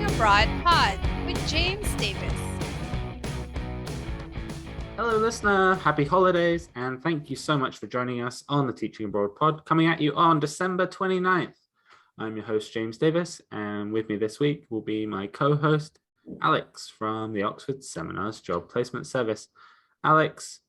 Abroad Pod with James Davis. Hello, listener. Happy holidays, and thank you so much for joining us on the Teaching Abroad Pod, coming at you on December 29th. I'm your host, James Davis, and with me this week will be my co-host, Alex, from the Oxford Seminars Job Placement Service. Alex,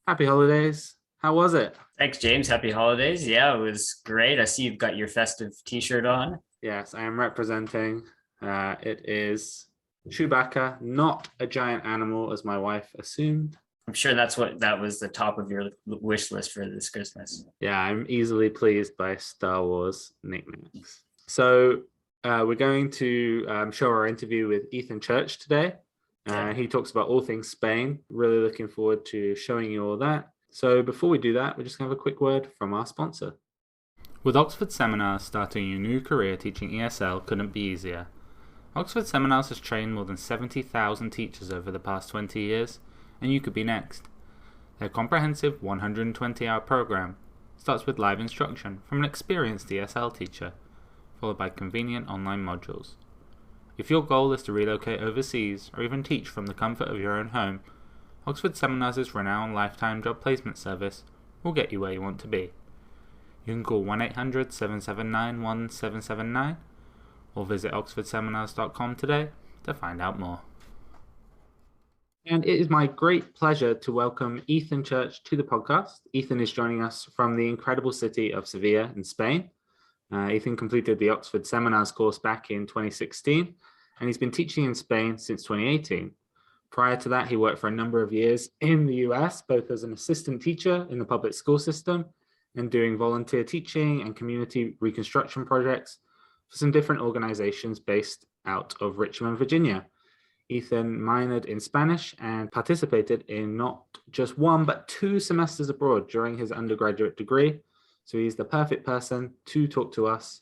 happy holidays. How was it? Thanks, James. Happy holidays. Yeah, it was great. I see you've got your festive t-shirt on. Yes, I am representing. It is Chewbacca, not a giant animal, as my wife assumed. I'm sure that was the top of your wish list for this Christmas. Yeah, I'm easily pleased by Star Wars nicknames. So we're going to show our interview with Ethan Church today. He talks about all things Spain. Really looking forward to showing you all that. So before we do that, we're just going to have a quick word from our sponsor. With Oxford Seminars, starting your new career teaching ESL couldn't be easier. Oxford Seminars has trained more than 70,000 teachers over the past 20 years, and you could be next. Their comprehensive 120-hour program starts with live instruction from an experienced ESL teacher, followed by convenient online modules. If your goal is to relocate overseas or even teach from the comfort of your own home, Oxford Seminars' renowned lifetime job placement service will get you where you want to be. You can call 1-800-779-1779 or visit oxfordseminars.com today to find out more. And it is my great pleasure to welcome Ethan Church to the podcast. Ethan is joining us from the incredible city of Sevilla in Spain. Ethan completed the Oxford Seminars course back in 2016, and he's been teaching in Spain since 2018. Prior to that, he worked for a number of years in the US, both as an assistant teacher in the public school system and doing volunteer teaching and community reconstruction projects for some different organizations based out of Richmond, Virginia. Ethan minored in Spanish and participated in not just one, but 2 semesters abroad during his undergraduate degree. So he's the perfect person to talk to us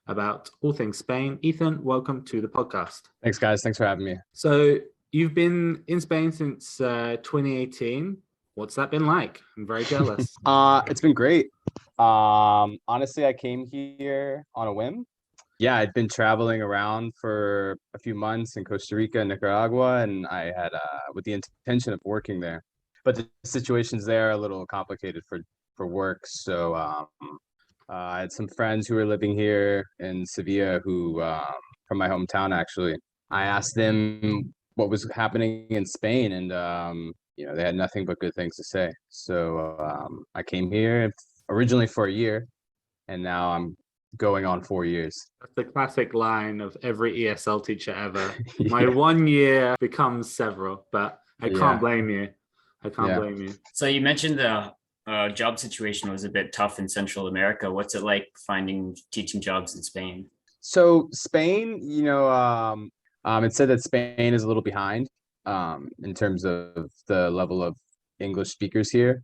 about all things Spain. Ethan, welcome to the podcast. Thanks, guys. Thanks for having me. So you've been in Spain since 2018. What's that been like? I'm very jealous. It's been great. Honestly, I came here on a whim. Yeah, I'd been traveling around for a few months in Costa Rica and Nicaragua, and I had with the intention of working there. But the situations there are a little complicated for work. So I had some friends who were living here in Sevilla who from my hometown, actually. I asked them what was happening in Spain, and they had nothing but good things to say. So I came here originally for a year, and now I'm going on 4 years. That's the classic line of every ESL teacher ever. Yeah. My 1 year becomes several, but I can't blame you. I can't blame you. So you mentioned the job situation was a bit tough in Central America. What's it like teaching jobs in Spain? So Spain, it said that Spain is a little behind in terms of the level of English speakers here.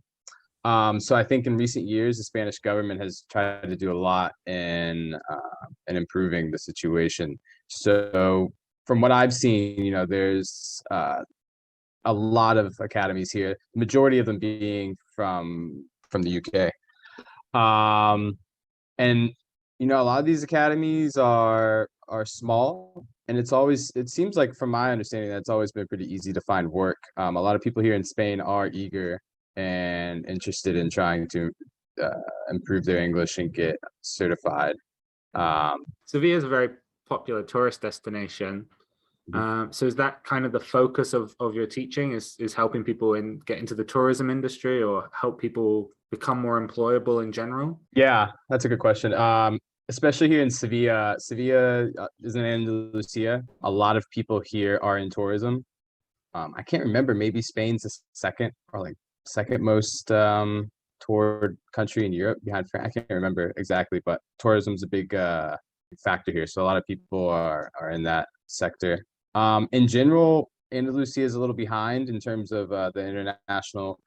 So I think in recent years, the Spanish government has tried to do a lot in improving the situation. So from what I've seen, there's a lot of academies here, the majority of them being from the UK. And a lot of these academies are small, and it seems like, from my understanding, that it's always been pretty easy to find work. A lot of people here in Spain are eager and interested in trying to improve their English and get certified. Sevilla is a very popular tourist destination. So is that kind of the focus of your teaching, is helping people get into the tourism industry, or help people become more employable in general? Yeah, that's a good question. Especially here in Sevilla. Sevilla is in Andalusia. A lot of people here are in tourism. I can't remember, maybe Spain's the second most toured country in Europe behind France. I can't remember exactly, but tourism's a big factor here. So a lot of people are in that sector. In general, Andalusia is a little behind in terms of the international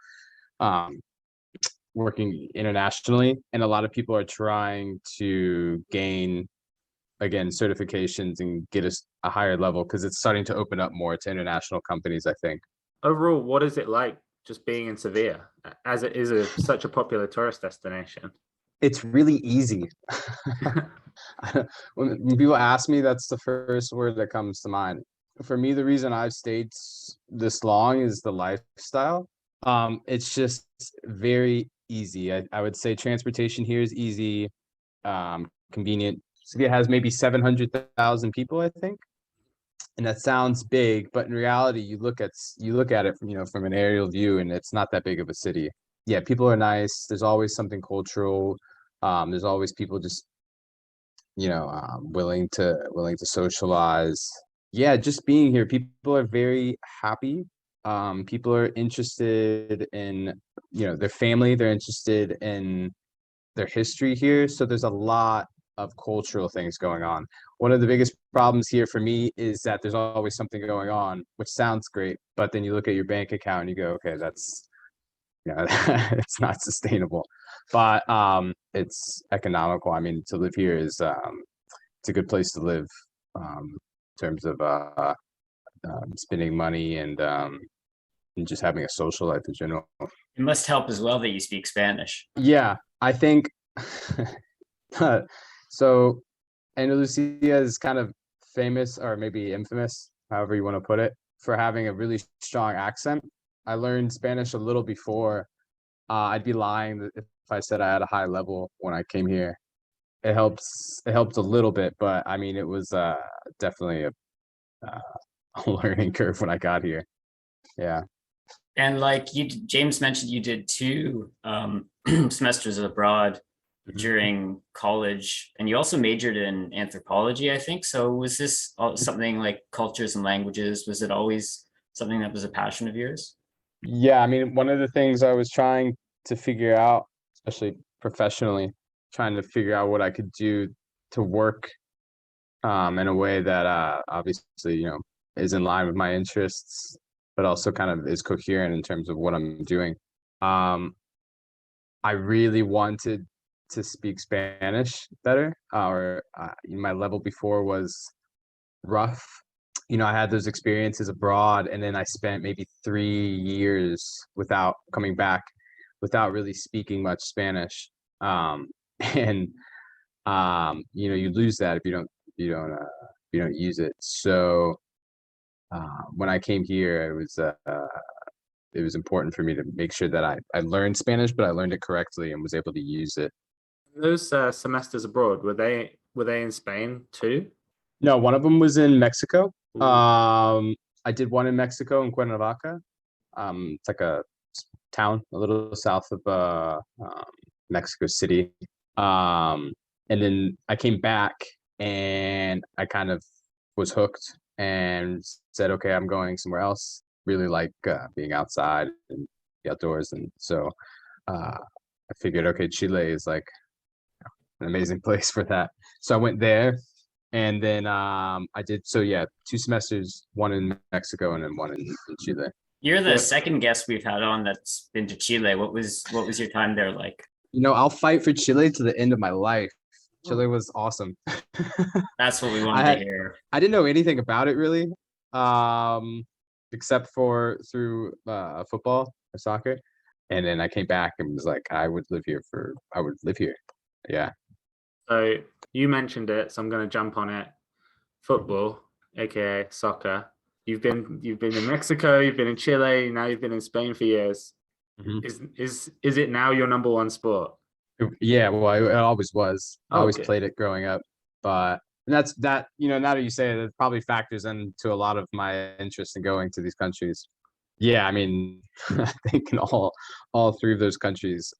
working internationally, and a lot of people are trying to gain, again, certifications and get a higher level, because it's starting to open up more to international companies, I think. Overall, what is it like just being in Sevilla, as it is such a popular tourist destination? It's really easy. When people ask me, that's the first word that comes to mind. For me, the reason I've stayed this long is the lifestyle. It's just very easy. I would say transportation here is easy, convenient. Sevilla has maybe 700,000 people, I think, and that sounds big, but in reality, you look at it from, from an aerial view, and it's not that big of a city. Yeah, people are nice. There's always something cultural. There's always people just willing to socialize. Yeah, just being here, people are very happy. People are interested in their family. They're interested in their history here. So there's a lot of cultural things going on. One of the biggest problems here for me is that there's always something going on, which sounds great, but then you look at your bank account and you go, okay, that's it's not sustainable. But it's economical. I mean, to live here is it's a good place to live in terms of spending money and just having a social life in general. It must help as well that you speak Spanish. Yeah, I think so. Andalusia is kind of famous, or maybe infamous, however you want to put it, for having a really strong accent. I learned Spanish a little before. I'd be lying if I said I had a high level when I came here. It helps. It helped a little bit, but I mean, it was definitely uh, a learning curve when I got here. Yeah. And like James mentioned, you did two semesters abroad during college, and you also majored in anthropology, I think. So was this something like cultures and languages? Was it always something that was a passion of yours? Yeah, I mean, one of the things I was trying to figure out, especially professionally, trying to figure out what I could do to work in a way that obviously, is in line with my interests, but also kind of is coherent in terms of what I'm doing. Um, I really wanted to speak Spanish better, or my level before was rough. I had those experiences abroad, and then I spent maybe 3 years without coming back, without really speaking much Spanish. And you lose that if you don't use it. So when I came here, it was important for me to make sure that I learned Spanish, but I learned it correctly and was able to use it. Those semesters abroad, were they in Spain too? No, one of them was in Mexico. Ooh. I did one in Mexico in Cuernavaca. It's like a town a little south of Mexico City. And then I came back and I kind of was hooked and said, okay, I'm going somewhere else. Really like being outside and the outdoors. And so I figured, okay, Chile is like an amazing place for that. So I went there, and then I did, so yeah, 2 semesters, one in Mexico and then one in Chile. You're the Yeah. second guest we've had on that's been to Chile. What was your time there like? I'll fight for Chile to the end of my life. Chile was awesome. That's what we I wanted had to hear. I didn't know anything about it really, except for through football or soccer. And then I came back and was like, I would live here. Yeah. So you mentioned it, so I'm going to jump on it. Football, aka soccer. You've been in Mexico, you've been in Chile, now you've been in Spain for years. Mhm. Is it now your number one sport? Yeah, well, it always was. I always Okay. played it growing up, but and now that you say it, it probably factors into a lot of my interest in going to these countries. Yeah, I mean, I think in all three of those countries,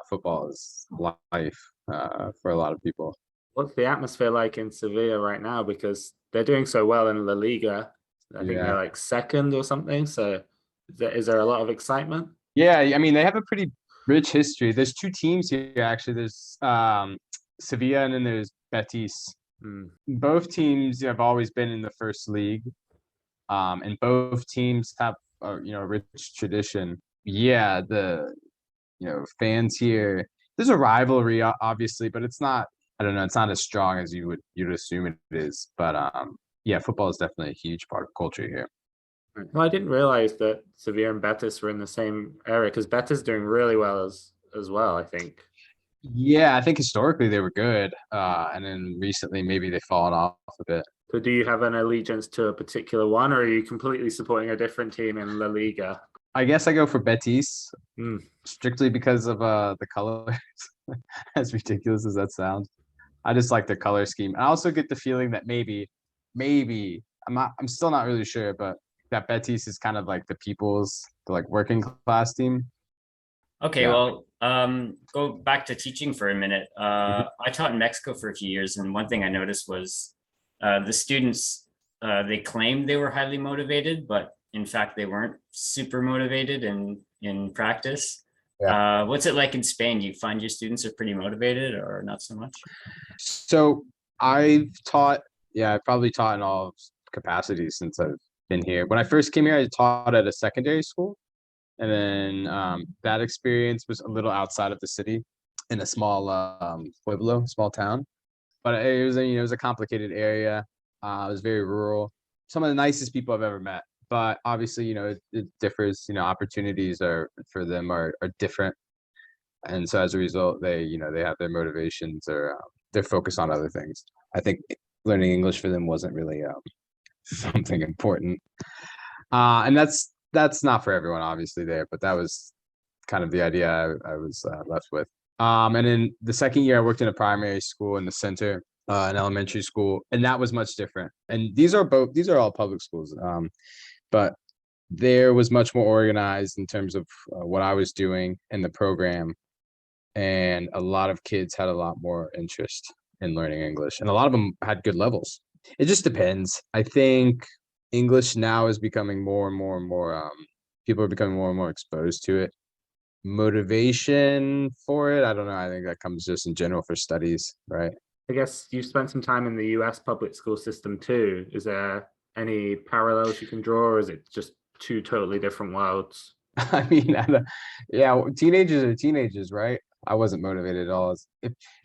football is life for a lot of people. What's the atmosphere like in Sevilla right now? Because they're doing so well in La Liga. I think Yeah. they're like second or something. So is there a lot of excitement? Yeah, I mean, they have a pretty rich history. There's two teams here actually. There's Sevilla and then there's Betis. Hmm. Both teams have always been in the first league, and both teams have a rich tradition. Yeah, the fans here. There's a rivalry, obviously, but it's not. I don't know. It's not as strong as you'd assume it is. But yeah, football is definitely a huge part of culture here. Well, I didn't realize that Sevilla and Betis were in the same area because Betis is doing really well as well, I think. Yeah, I think historically they were good. And then recently maybe they've fallen off a bit. So do you have an allegiance to a particular one, or are you completely supporting a different team in La Liga? I guess I go for Betis Hmm. strictly because of the colors. As ridiculous as that sounds. I just like the color scheme. I also get the feeling that maybe I'm still not really sure, but that Betis is kind of like the like working class team. Okay, Yeah. well, go back to teaching for a minute. Mhm. I taught in Mexico for a few years, and one thing I noticed was the students, they claimed they were highly motivated, but in fact, they weren't super motivated in practice. Yeah. What's it like in Spain? Do you find your students are pretty motivated or not so much? So I've taught, yeah, I've probably taught in all capacities since I've been here. When I first came here, I taught at a secondary school. And then that experience was a little outside of the city in a small pueblo, small town. But it was it was a complicated area. It was very rural. Some of the nicest people I've ever met. But obviously, it differs. Opportunities are for them are different, and so as a result, they have their motivations or they're focused on other things. I think learning English for them wasn't really something important, and that's not for everyone, obviously there, but that was kind of the idea I was left with. And then the second year, I worked in a primary school in the center, an elementary school, and that was much different. And these are all public schools, but there was much more organized in terms of what I was doing in the program, and a lot of kids had a lot more interest in learning English, and a lot of them had good levels. It just depends. I think English now is becoming more and more and more. People are becoming more and more exposed to it. Motivation for it, I don't know. I think that comes just in general for studies, right? I guess you've spent some time in the US public school system too. Is there any parallels you can draw, or is it just two totally different worlds? I mean, yeah, teenagers are teenagers, right? I wasn't motivated at all.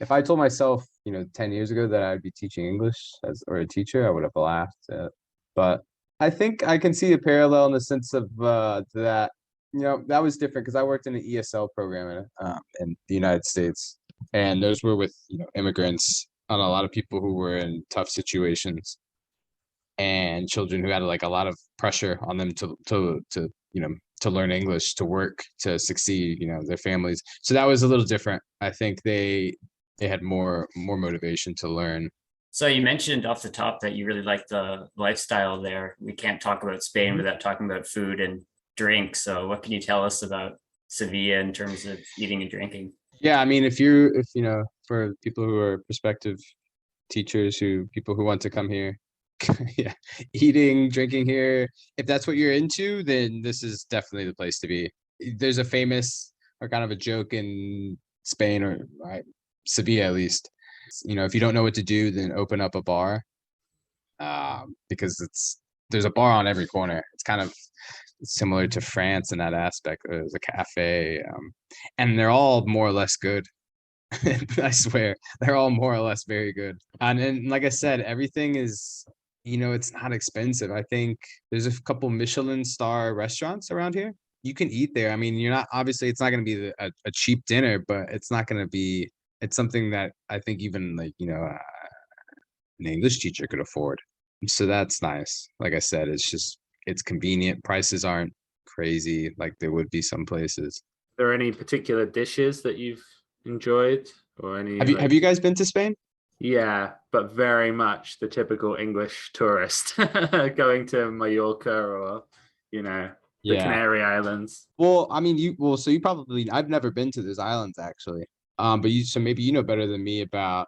If I told myself, 10 years ago that I'd be teaching English as or a teacher, I would have laughed. But I think I can see a parallel in the sense of that, that was different because I worked in an ESL program in the United States, and those were with immigrants and a lot of people who were in tough situations and children who had like a lot of pressure on them to learn English, to work, to succeed, their families. So that was a little different. I think they had more motivation to learn. So you mentioned off the top that you really like the lifestyle there. We can't talk about Spain without talking about food and drink. So what can you tell us about Sevilla in terms of eating and drinking? Yeah, I mean, if for people who are prospective teachers, people who want to come here, yeah, eating, drinking here, if that's what you're into, then this is definitely the place to be. There's a famous or kind of a joke in Spain or Sevilla at least. If you don't know what to do, then open up a bar, because there's a bar on every corner. It's kind of similar to France in that aspect. There's a cafe, and they're all more or less good. I swear, they're all more or less very good. And like I said, everything is, it's not expensive. I think there's a couple Michelin star restaurants around here. You can eat there. I mean, obviously it's not going to be a cheap dinner, but it's something that I think even like, an English teacher could afford. So that's nice. Like I said, it's convenient. Prices aren't crazy like they would be some places. Are there any particular dishes that you've enjoyed, or any Have you guys been to Spain? Yeah, but very much the typical English tourist going to Mallorca, or the Yeah. Canary Islands. Well, I mean, so you probably, I've never been to those islands actually. But so maybe you know better than me about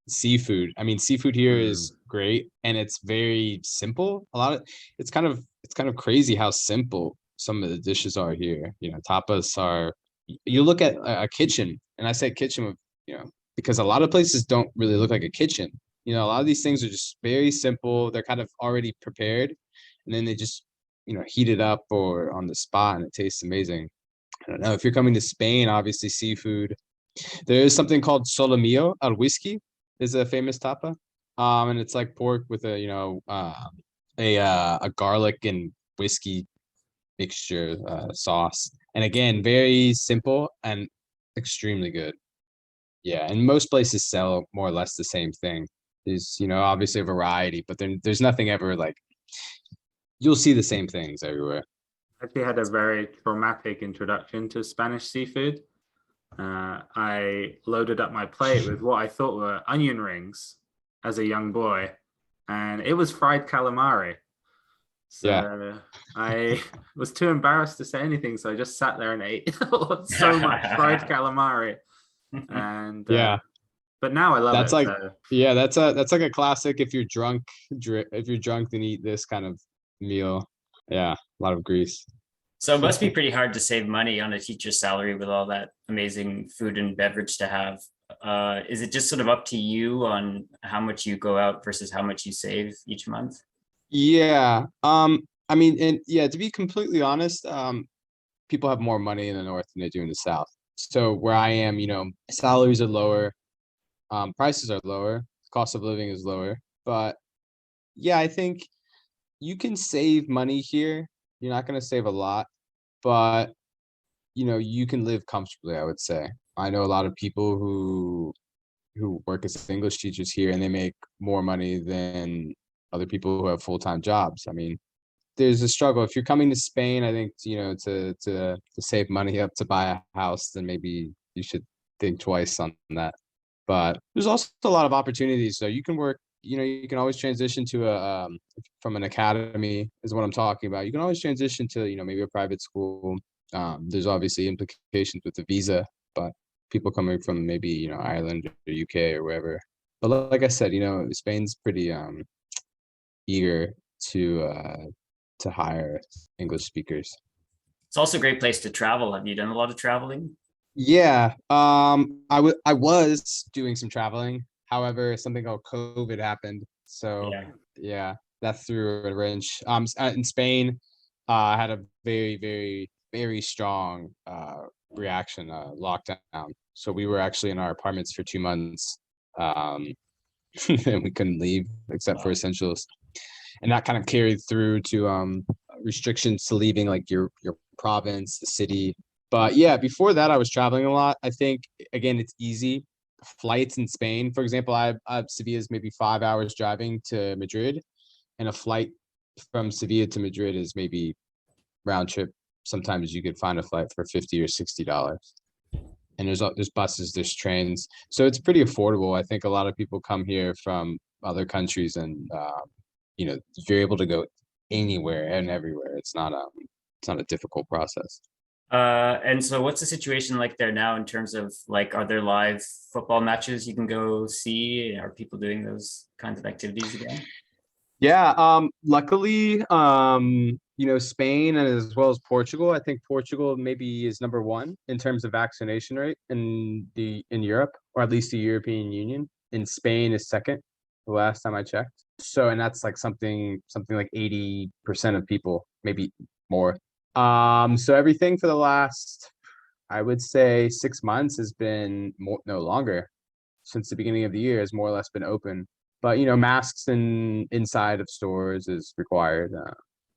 seafood. I mean, seafood here is great and it's very simple. It's kind of crazy how simple some of the dishes are here. Tapas are, you look at a kitchen, and I say kitchen with, because a lot of places don't really look like a kitchen. A lot of these things are just very simple. They're kind of already prepared, and then they just, heat it up or on the spot, and it tastes amazing. I don't know if you're coming to Spain, obviously seafood. There is something called solomillo al whiskey, is a famous tapa. And it's like pork with a garlic and whiskey mixture sauce. And again, very simple and extremely good. Yeah, and most places sell more or less the same thing. There's, obviously a variety, but then there's nothing ever like you'll see the same things everywhere. I actually had a very traumatic introduction to Spanish seafood. I loaded up my plate with what I thought were onion rings as a young boy, and it was fried calamari. Yeah. So I was too embarrassed to say anything, so I just sat there and ate so much fried calamari. And Yeah. but now I love That's it. like, So yeah, that's like a classic. If you're drunk, then eat this kind of meal. Yeah, a lot of grease. So it must be pretty hard to save money on a teacher's salary with all that amazing food and beverage to have. Is it just sort of up to you on how much you go out versus how much you save each month? Yeah. I mean, and yeah, to be completely honest, people have more money in the north than they do in the south. So where I am, salaries are lower, prices are lower, cost of living is lower. But yeah, I think you can save money here. You're not going to save a lot, but you can live comfortably, I would say. I know a lot of people who work as English teachers here, and they make more money than other people who have full-time jobs. I mean, there's a struggle. If you're coming to Spain, I think, to save money up to buy a house, then maybe you should think twice on that. But there's also a lot of opportunities. So you can work, you can always transition to from an academy is what I'm talking about. You can always transition to, maybe a private school. There's obviously implications with the visa, but people coming from maybe, Ireland or UK or wherever. But like I said, Spain's pretty eager to hire English speakers. It's also a great place to travel. Have you done a lot of traveling? Yeah, I was doing some traveling. However, something called COVID happened. So yeah, that threw a wrench. In Spain, I had a very, very, very strong reaction, lockdown. So we were actually in our apartments for 2 months, and we couldn't leave except for essentials. And that kind of carried through to restrictions to leaving like your province, the city. But yeah, before that, I was traveling a lot. I think again, it's easy. Flights in Spain, for example, Sevilla is maybe 5 hours driving to Madrid, and a flight from Sevilla to Madrid is maybe round trip. Sometimes you could find a flight for $50 or $60. And there's buses, there's trains, so it's pretty affordable. I think a lot of people come here from other countries, and you're able to go anywhere and everywhere. It's not a difficult process. And so what's the situation like there now in terms of like, are there live football matches you can go see? Are people doing those kinds of activities again? Yeah, luckily, Spain and as well as Portugal. I think Portugal maybe is number one in terms of vaccination rate in Europe, or at least the European Union. And Spain is second, the last time I checked. So, and that's like something like 80% of people, maybe more. So everything for the last, I would say 6 months has been no longer, since the beginning of the year, has more or less been open. But masks inside of stores is required.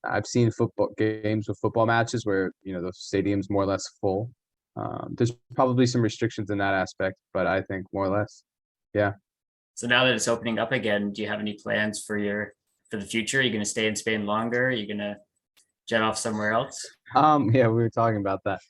I've seen football games with football matches where the stadium's more or less full. There's probably some restrictions in that aspect, but I think more or less, yeah. So now that it's opening up again, do you have any plans for the future? Are you going to stay in Spain longer? Are you going to jet off somewhere else? Yeah, we were talking about that.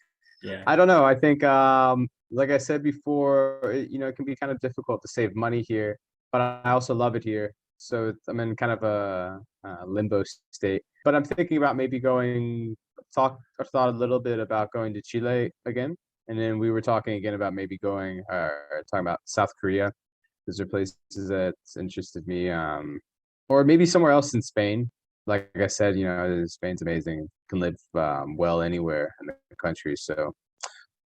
Yeah. I don't know. I think, like I said before, it can be kind of difficult to save money here, but I also love it here. So I'm in kind of a limbo state. But I'm thinking about maybe thought a little bit about going to Chile again. And then we were talking again about maybe talking about South Korea. Those are places that's interested me. Or maybe somewhere else in Spain. Like I said, Spain's amazing. Can live well anywhere in the country. So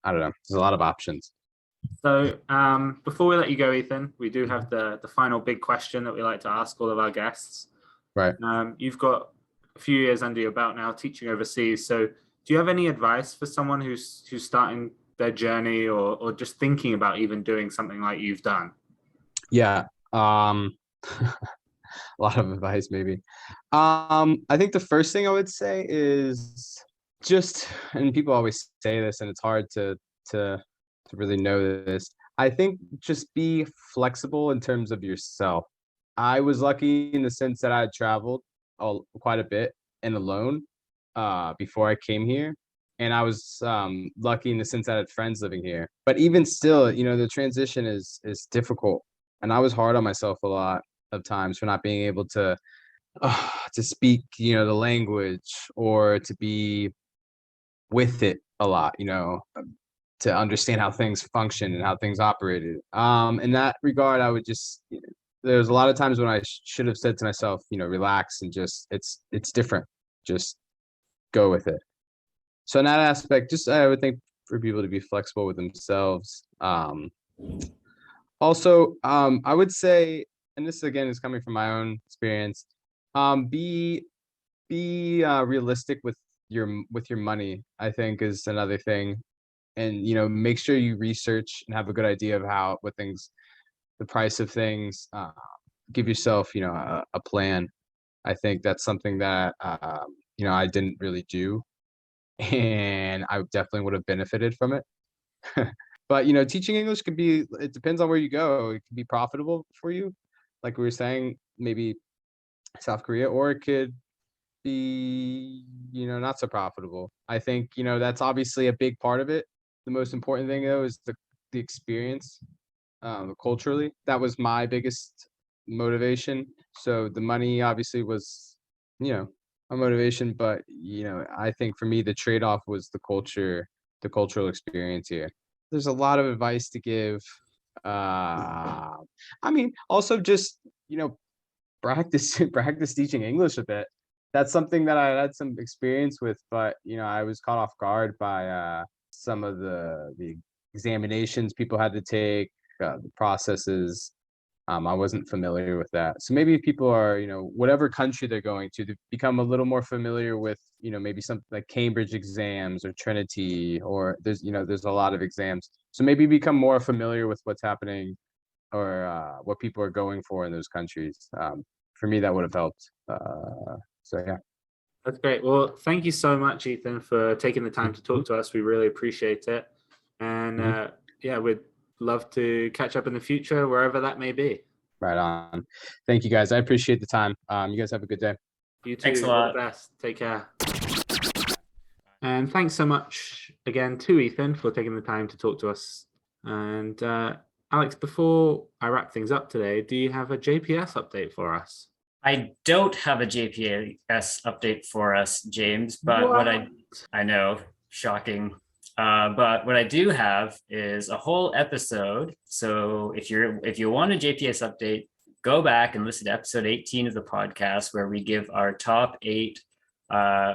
I don't know. There's a lot of options. So before we let you go, Ethan, we do have the final big question that we like to ask all of our guests. Right. You've got a few years under your belt now teaching overseas. So do you have any advice for someone who's starting their journey or just thinking about even doing something like you've done? Yeah. A lot of advice, maybe. I think the first thing I would say is and people always say this, and it's hard to really know this. I think just be flexible in terms of yourself. I was lucky in the sense that I had traveled quite a bit and alone before I came here. And I was lucky in the sense that I had friends living here. But even still, the transition is difficult. And I was hard on myself a lot of times for not being able to speak, the language, or to be with it a lot, to understand how things function and how things operated. In that regard, I would just, there's a lot of times when I should have said to myself, relax and just, it's different. Just go with it. So in that aspect, just I would think for people to be flexible with themselves. Also, I would say, and this again is coming from my own experience, be realistic with your money, I think, is another thing. And make sure you research and have a good idea of the price of things. Give yourself a plan. I think that's something that I didn't really do, and I definitely would have benefited from it. But teaching English it depends on where you go. It can be profitable for you, like we were saying, maybe South Korea, or it could be not so profitable. I think that's obviously a big part of it. The most important thing though is the experience, culturally. That was my biggest motivation. So the money obviously was a motivation, but I think for me the trade-off was the cultural experience here. There's a lot of advice to give. I mean, also just practice teaching English a bit. That's something that I had some experience with, but I was caught off guard by some of the examinations people had to take, the processes. I wasn't familiar with that. So maybe if people are, whatever country they're going to become a little more familiar with, maybe something like Cambridge exams or Trinity, or there's a lot of exams. So maybe become more familiar with what's happening, or what people are going for in those countries. For me, that would have helped. So yeah. That's great. Well, thank you so much, Ethan, for taking the time to talk to us. We really appreciate it. And yeah, we'd love to catch up in the future, wherever that may be. Right on. Thank you, guys. I appreciate the time. You guys have a good day. You too. Thanks a All lot. the best. Take care. And thanks so much again to Ethan for taking the time to talk to us. And Alex, before I wrap things up today, do you have a JPS update for us? I don't have a JPS update for us, James, but what I know, shocking. But what I do have is a whole episode. So if you want a JPS update, go back and listen to episode 18 of the podcast, where we give our top 8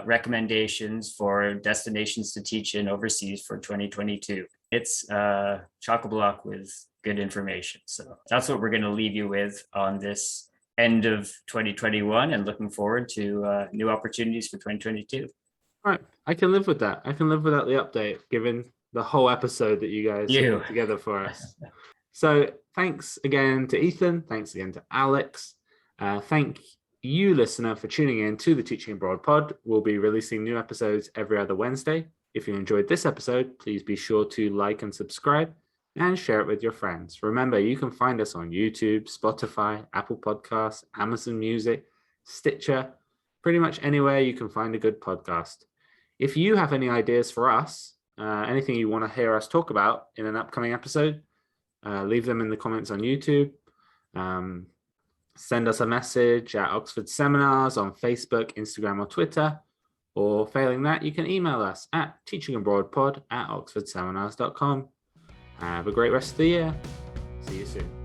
recommendations for destinations to teach in overseas for 2022. It's chock-a-block with good information. So that's what we're going to leave you with on this end of 2021, and looking forward to new opportunities for 2022. All right, I can live with that. I can live without the update, given the whole episode that you guys put together for us. So thanks again to Ethan. Thanks again to Alex. Thank you, listener, for tuning in to the Teaching Abroad pod. We'll be releasing new episodes every other Wednesday. If you enjoyed this episode, please be sure to like and subscribe and share it with your friends. Remember, you can find us on YouTube, Spotify, Apple Podcasts, Amazon Music, Stitcher, pretty much anywhere you can find a good podcast. If you have any ideas for us, anything you want to hear us talk about in an upcoming episode, leave them in the comments on YouTube. Send us a message at Oxford Seminars on Facebook, Instagram, or Twitter. Or failing that, you can email us at teachingabroadpod@oxfordseminars.com. Have a great rest of the year. See you soon.